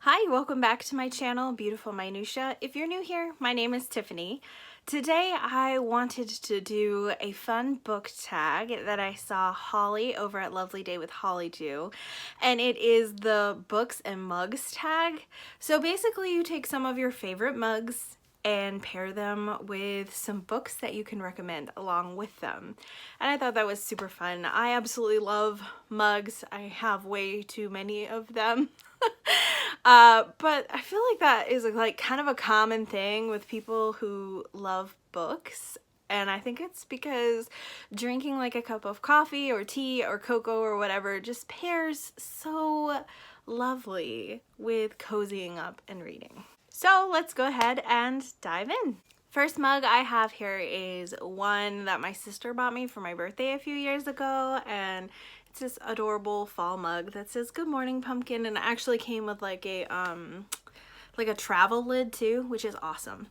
Hi, welcome back to my channel, Beautiful Minutia. If you're new here, my name is Tiffany. Today I wanted to do a fun book tag that I saw Holly over at Lovely Day with Holly do, and it is the books and mugs tag. So basically you take some of your favorite mugs and pair them with some books that you can recommend along with them. And I thought that was super fun. I absolutely love mugs. I have way too many of them. But I feel like that is like kind of a common thing with people who love books. And I think it's because drinking like a cup of coffee or tea or cocoa or whatever just pairs so lovely with cozying up and reading. So let's go ahead and dive in. First mug I have here is one that my sister bought me for my birthday a few years ago, and it's this adorable fall mug that says "Good morning, pumpkin," and it actually came with like a travel lid too, which is awesome.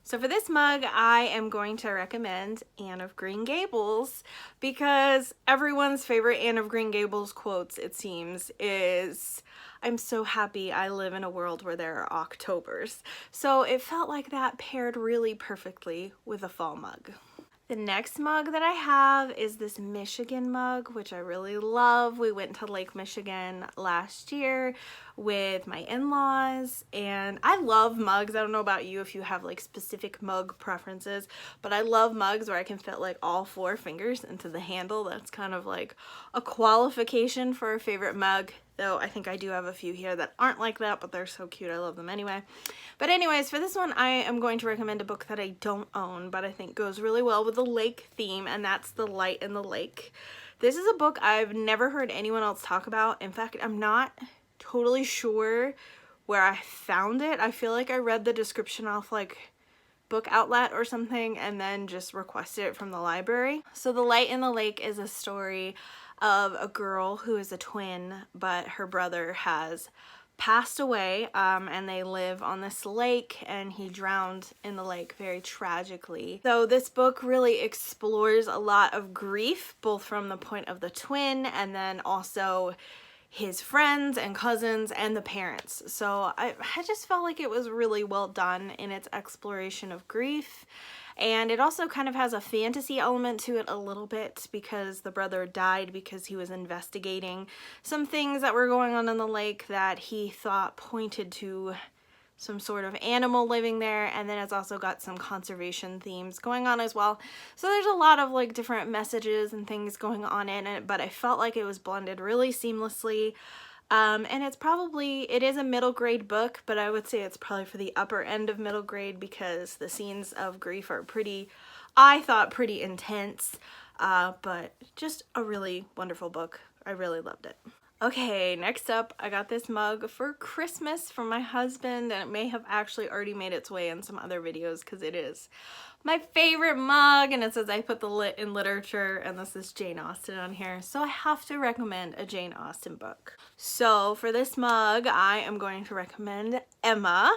So for this mug, I am going to recommend Anne of Green Gables, because everyone's favorite Anne of Green Gables quotes, it seems, is "I'm so happy I live in a world where there are Octobers." So it felt like that paired really perfectly with a fall mug. The next mug that I have is this Michigan mug, which I really love. We went to Lake Michigan last year with my in-laws, and I love mugs. I don't know about you if you have like specific mug preferences, but I love mugs where I can fit like all 4 fingers into the handle. That's kind of like a qualification for a favorite mug, though I think I do have a few here that aren't like that, but they're so cute. I love them anyway. But anyways, for this one, I am going to recommend a book that I don't own, but I think goes really well with the lake theme, and that's The Light in the Lake. This is a book I've never heard anyone else talk about. In fact, I'm not totally sure where I found it. I feel like I read the description off like Book Outlet or something and then just requested it from the library. So The Light in the Lake is a story of a girl who is a twin, but her brother has passed away, and they live on this lake, and he drowned in the lake very tragically. So this book really explores a lot of grief, both from the point of the twin and then also his friends and cousins and the parents. So I just felt like it was really well done in its exploration of grief. And it also kind of has a fantasy element to it a little bit, because the brother died because he was investigating some things that were going on in the lake that he thought pointed to some sort of animal living there, and then it's also got some conservation themes going on as well. So there's a lot of like different messages and things going on in it, but I felt like it was blended really seamlessly. And it is a middle grade book, but I would say it's probably for the upper end of middle grade, because the scenes of grief are I thought pretty intense, but just a really wonderful book. I really loved it. Okay, next up, I got this mug for Christmas from my husband, and it may have actually already made its way in some other videos because it is my favorite mug, and it says I put the lit in literature, and this is Jane Austen on here, so I have to recommend a Jane Austen book. So for this mug, I am going to recommend Emma.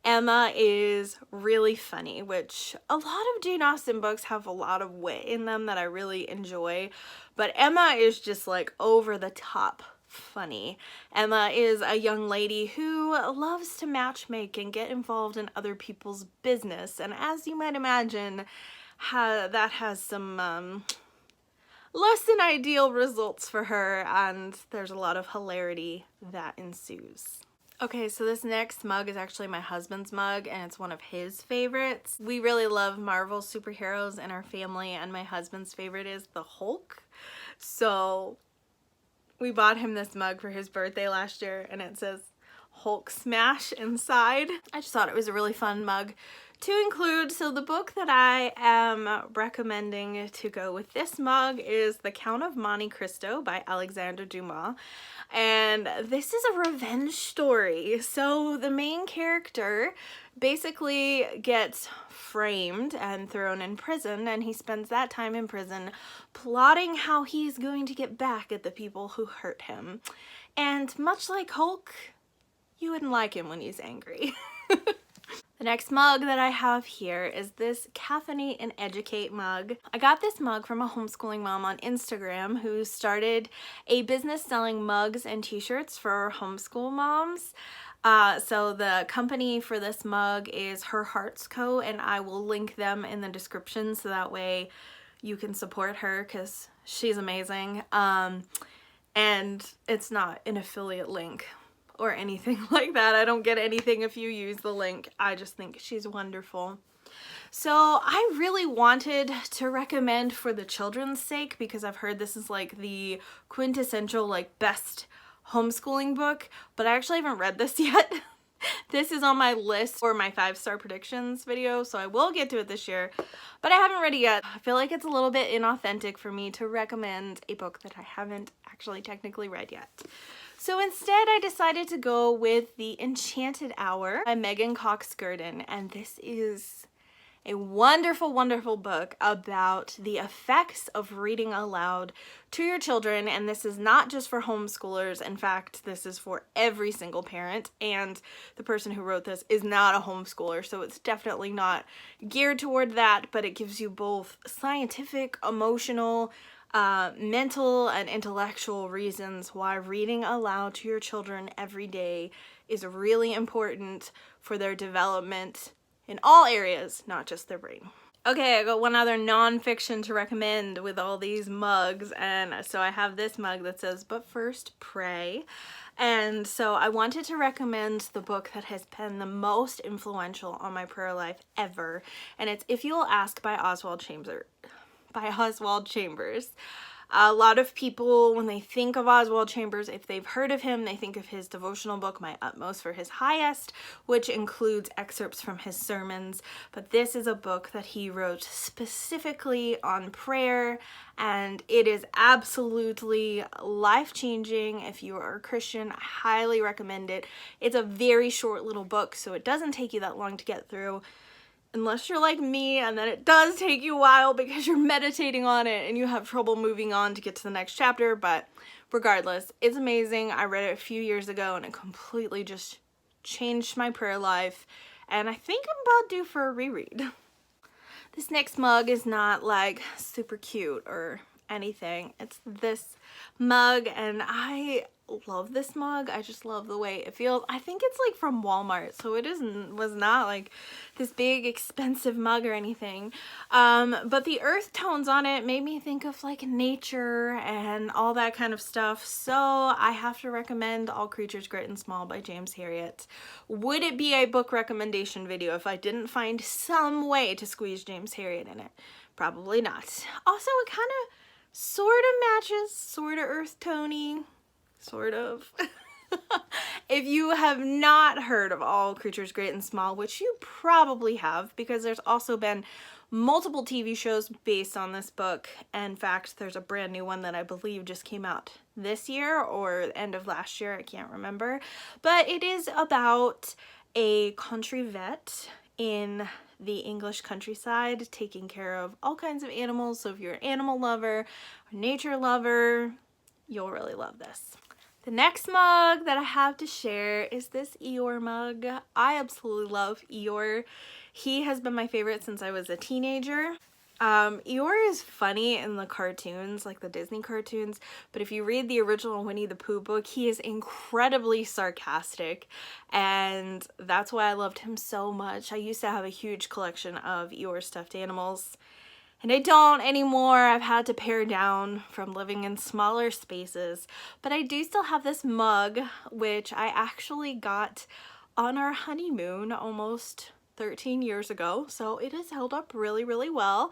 Emma is really funny, which a lot of Jane Austen books have a lot of wit in them that I really enjoy, but Emma is just like over the top funny. Emma is a young lady who loves to matchmake and get involved in other people's business, and as you might imagine, that has some less than ideal results for her, and there's a lot of hilarity that ensues. Okay, so this next mug is actually my husband's mug, and it's one of his favorites. We really love Marvel superheroes in our family, and my husband's favorite is the Hulk. So we bought him this mug for his birthday last year, and it says Hulk Smash inside. I just thought it was a really fun mug to include. So the book that I am recommending to go with this mug is The Count of Monte Cristo by Alexandre Dumas. And this is a revenge story. So the main character basically gets framed and thrown in prison, and he spends that time in prison plotting how he's going to get back at the people who hurt him. And much like Hulk, you wouldn't like him when he's angry. The next mug that I have here is this affeinateEducate mug. I got this mug from a homeschooling mom on Instagram who started a business selling mugs and t-shirts for homeschool moms. So the company for this mug is Her Hearts Co., and I will link them in the description so that way you can support her because she's amazing. And it's not an affiliate link or anything like that. I don't get anything if you use the link. I just think she's wonderful. So I really wanted to recommend for the children's sake, because I've heard this is like the quintessential like best homeschooling book, but I actually haven't read this yet. This is on my list for my 5-star predictions video, so I will get to it this year, but I haven't read it yet. I feel like it's a little bit inauthentic for me to recommend a book that I haven't actually technically read yet. So instead I decided to go with The Enchanted Hour by Megan Cox Gurdon, and this is a wonderful, wonderful book about the effects of reading aloud to your children. And this is not just for homeschoolers. In fact, this is for every single parent. And the person who wrote this is not a homeschooler, so it's definitely not geared toward that, but it gives you both scientific, emotional, mental, and intellectual reasons why reading aloud to your children every day is really important for their development in all areas, not just their brain. Okay, I got one other nonfiction to recommend with all these mugs, and so I have this mug that says, "But first, pray." And so I wanted to recommend the book that has been the most influential on my prayer life ever, and it's If You Will Ask by Oswald Chambers. A lot of people, when they think of Oswald Chambers, if they've heard of him, they think of his devotional book, My Utmost for His Highest, which includes excerpts from his sermons. But this is a book that he wrote specifically on prayer, and it is absolutely life-changing. If you are a Christian, I highly recommend it. It's a very short little book, so it doesn't take you that long to get through. Unless you're like me, and then it does take you a while because you're meditating on it and you have trouble moving on to get to the next chapter, but regardless, it's amazing. I read it a few years ago and it completely just changed my prayer life, and I think I'm about due for a reread. This next mug is not like super cute or anything. It's this mug, and I love this mug. I just love the way it feels. I think it's like from Walmart, so it was not like this big expensive mug or anything, but the earth tones on it made me think of like nature and all that kind of stuff, so I have to recommend All Creatures Great and Small by James Herriot. Would it be a book recommendation video if I didn't find some way to squeeze James Herriot in it? Probably not. Also, it kind of sort of matches, sort of earth tony, sort of. If you have not heard of All Creatures Great and Small, which you probably have because there's also been multiple TV shows based on this book. In fact, there's a brand new one that I believe just came out this year or end of last year, I can't remember. But it is about a country vet in the English countryside taking care of all kinds of animals. So if you're an animal lover or nature lover, you'll really love this. The next mug that I have to share is this Eeyore mug. I absolutely love Eeyore. He has been my favorite since I was a teenager. Eeyore is funny in the cartoons, like the Disney cartoons, but if you read the original Winnie the Pooh book, he is incredibly sarcastic, and that's why I loved him so much. I used to have a huge collection of Eeyore stuffed animals, and I don't anymore. I've had to pare down from living in smaller spaces, but I do still have this mug, which I actually got on our honeymoon almost 13 years ago, so it has held up really, really well.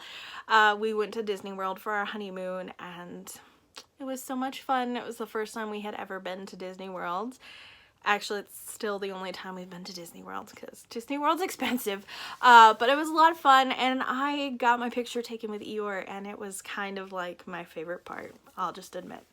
We went to Disney World for our honeymoon, and it was so much fun. It was the first time we had ever been to Disney World. Actually, it's still the only time we've been to Disney World because Disney World's expensive, but it was a lot of fun, and I got my picture taken with Eeyore, and it was kind of like my favorite part, I'll just admit.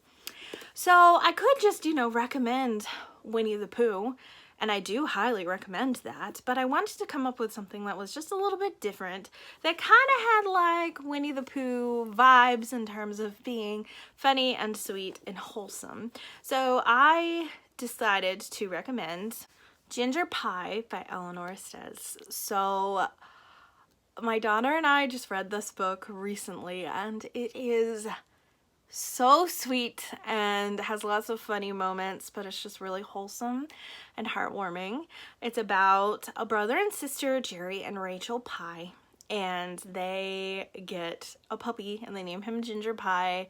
So I could just, recommend Winnie the Pooh, and I do highly recommend that, but I wanted to come up with something that was just a little bit different, that kind of had like Winnie the Pooh vibes in terms of being funny and sweet and wholesome. So I decided to recommend Ginger Pie by Eleanor Estes. So my daughter and I just read this book recently, and it is so sweet and has lots of funny moments, but it's just really wholesome and heartwarming. It's about a brother and sister, Jerry and Rachel Pie, and they get a puppy and they name him Ginger Pie,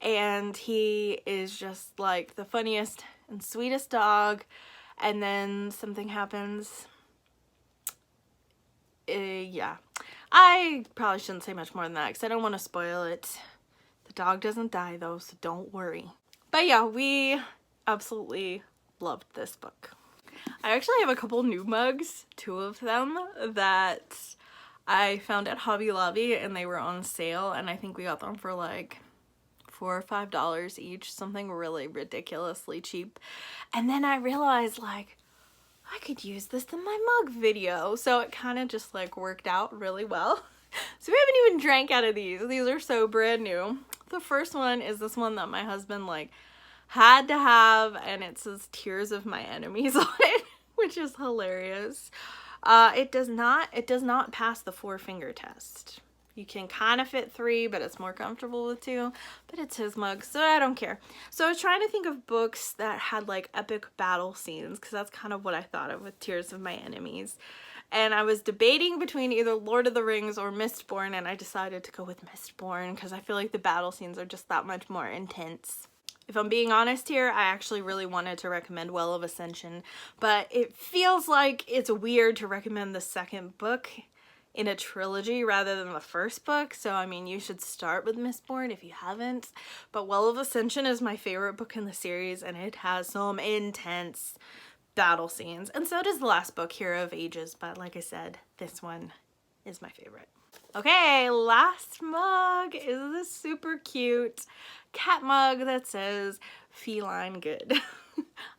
and he is just like the funniest and sweetest dog, and then something happens. Yeah, I probably shouldn't say much more than that because I don't want to spoil it. The dog doesn't die though, so don't worry. But yeah, we absolutely loved this book. I actually have a couple new mugs, 2 of them, that I found at Hobby Lobby and they were on sale, and I think we got them for like $4 or $5 each, something really ridiculously cheap. And then I realized, like, I could use this in my mug video, so it kind of just like worked out really well. So we haven't even drank out of these. These are so brand new. The first one is this one that my husband like had to have, and it says Tears of My Enemies on it, which is hilarious. It does not pass the 4-finger test. You can kind of fit 3, but it's more comfortable with 2, but it's his mug, so I don't care. So I was trying to think of books that had like epic battle scenes, because that's kind of what I thought of with Tears of My Enemies. And I was debating between either Lord of the Rings or Mistborn, and I decided to go with Mistborn because I feel like the battle scenes are just that much more intense. If I'm being honest here, I actually really wanted to recommend Well of Ascension, but it feels like it's weird to recommend the second book in a trilogy rather than the first book. So I mean, you should start with Mistborn if you haven't. But Well of Ascension is my favorite book in the series, and it has some intense battle scenes, and so does the last book, Hero of Ages, but like I said, this one is my favorite. Okay, last mug is this super cute cat mug that says Feline Good.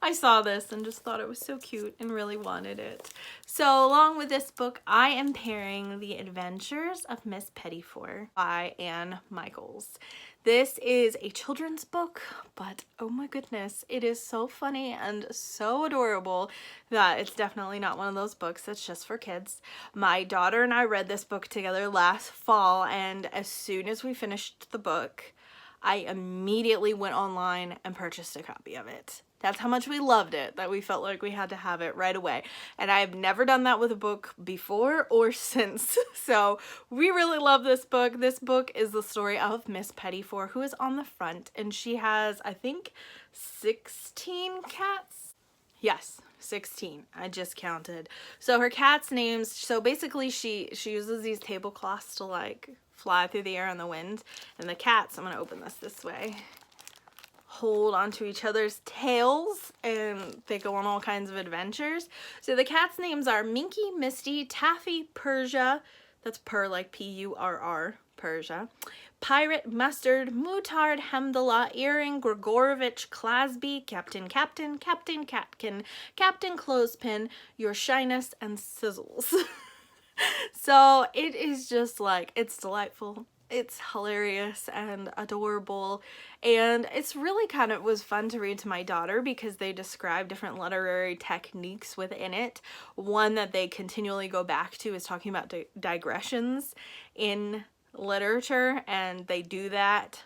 I saw this and just thought it was so cute and really wanted it. So along with this book, I am pairing The Adventures of Miss Pettifor by Anne Michaels. This is a children's book, but oh my goodness, it is so funny and so adorable that it's definitely not one of those books that's just for kids. My daughter and I read this book together last fall, and as soon as we finished the book, I immediately went online and purchased a copy of it. That's how much we loved it, that we felt like we had to have it right away. And I've never done that with a book before or since. So we really love this book. This book is the story of Miss Pettifor, who is on the front, and she has, I think, 16 cats. Yes, 16. I just counted. So her cat's names, so basically she uses these tablecloths to like fly through the air on the wind. And the cats, I'm going to open this way, hold onto each other's tails, and they go on all kinds of adventures. So the cats' names are Minky, Misty, Taffy, Persia, that's purr like P-U-R-R, Persia, Pirate, Mustard, Mutard, Hemdallah, Earring, Grigorovich, Clasby, Captain Captain, Captain Catkin, Captain Clothespin, Your Shyness, and Sizzles. So it is just like, it's delightful. It's hilarious and adorable, and it's really kind of was fun to read to my daughter because they describe different literary techniques within it. One that they continually go back to is talking about digressions in literature, and they do that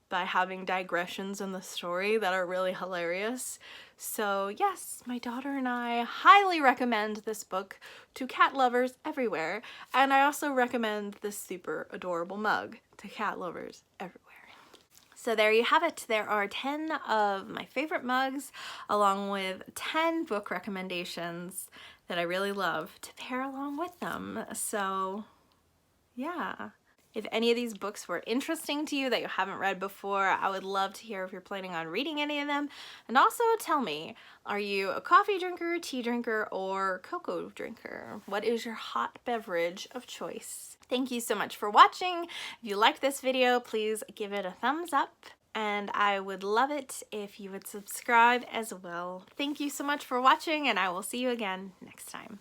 by having digressions in the story that are really hilarious. So yes, my daughter and I highly recommend this book to cat lovers everywhere, and I also recommend this super adorable mug to cat lovers everywhere. So there you have it. There are 10 of my favorite mugs, along with 10 book recommendations that I really love to pair along with them. So yeah. If any of these books were interesting to you that you haven't read before, I would love to hear if you're planning on reading any of them. And also tell me, are you a coffee drinker, tea drinker, or cocoa drinker? What is your hot beverage of choice? Thank you so much for watching. If you liked this video, please give it a thumbs up. And I would love it if you would subscribe as well. Thank you so much for watching, and I will see you again next time.